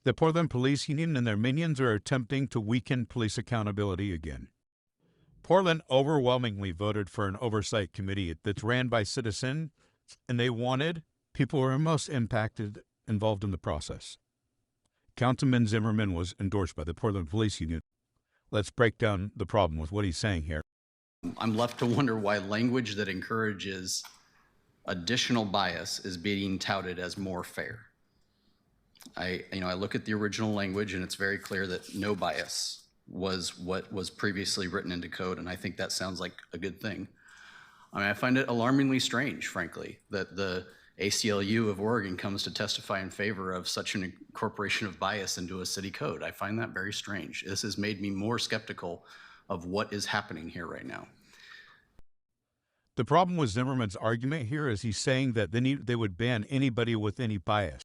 The Portland Police Union and their minions are attempting to weaken police accountability again. Portland overwhelmingly voted for an oversight committee that's ran by citizens, and they wanted people who are most impacted involved in the process. Councilman Zimmerman was endorsed by the Portland Police Union. Let's break down the problem with what he's saying here. I'm left to wonder why language that encourages additional bias is being touted as more fair. I look at the original language and it's very clear that no bias was what was previously written into code, and I think that sounds like a good thing. I mean, I find it alarmingly strange, frankly, that the ACLU of Oregon comes to testify in favor of such an incorporation of bias into a city code. I find that very strange. This has made me more skeptical of what is happening here right now. The problem with Zimmerman's argument here is he's saying that they would ban anybody with any bias.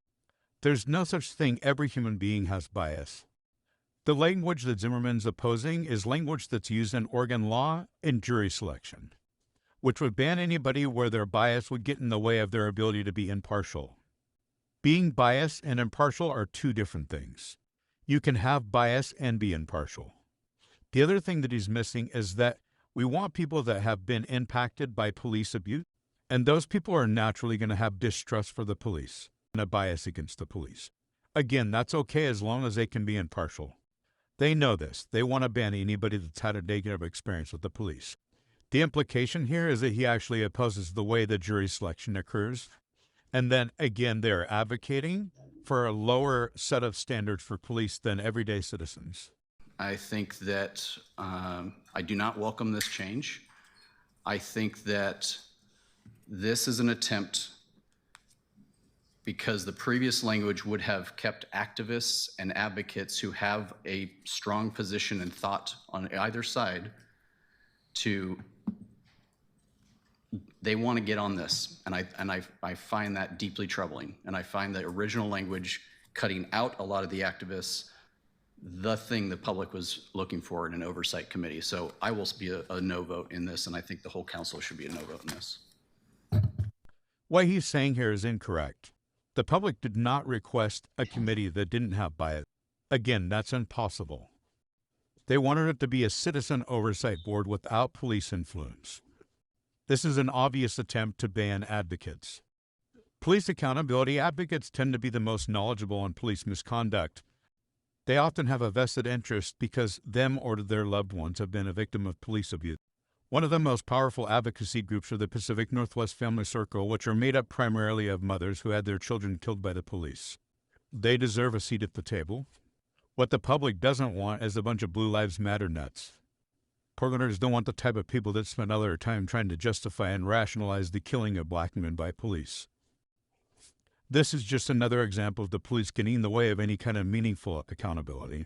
There's no such thing. Every human being has bias. The language that Zimmerman's opposing is language that's used in Oregon law in jury selection, which would ban anybody where their bias would get in the way of their ability to be impartial. Being biased and impartial are two different things. You can have bias and be impartial. The other thing that he's missing is that we want people that have been impacted by police abuse, and those people are naturally going to have distrust for the police and a bias against the police. Again, that's okay as long as they can be impartial. They know this. They want to ban anybody that's had a negative experience with the police. The implication here is that he actually opposes the way the jury selection occurs. And then, again, they're advocating for a lower set of standards for police than everyday citizens. I think that I do not welcome this change. I think that this is an attempt because the previous language would have kept activists and advocates who have a strong position and thought on either side they want to get on this, and I find that deeply troubling. And I find the original language cutting out a lot of the activists, the thing the public was looking for in an oversight committee. So I will be a no vote in this, and I think the whole council should be a no vote in this. What he's saying here is incorrect. The public did not request a committee that didn't have bias. Again, that's impossible. They wanted it to be a citizen oversight board without police influence. This is an obvious attempt to ban advocates. Police accountability advocates tend to be the most knowledgeable on police misconduct. They often have a vested interest because them or their loved ones have been a victim of police abuse. One of the most powerful advocacy groups are the Pacific Northwest Family Circle, which are made up primarily of mothers who had their children killed by the police. They deserve a seat at the table. What the public doesn't want is a bunch of Blue Lives Matter nuts. Portlanders don't want the type of people that spend all their time trying to justify and rationalize the killing of black men by police. This is just another example of the police getting in the way of any kind of meaningful accountability.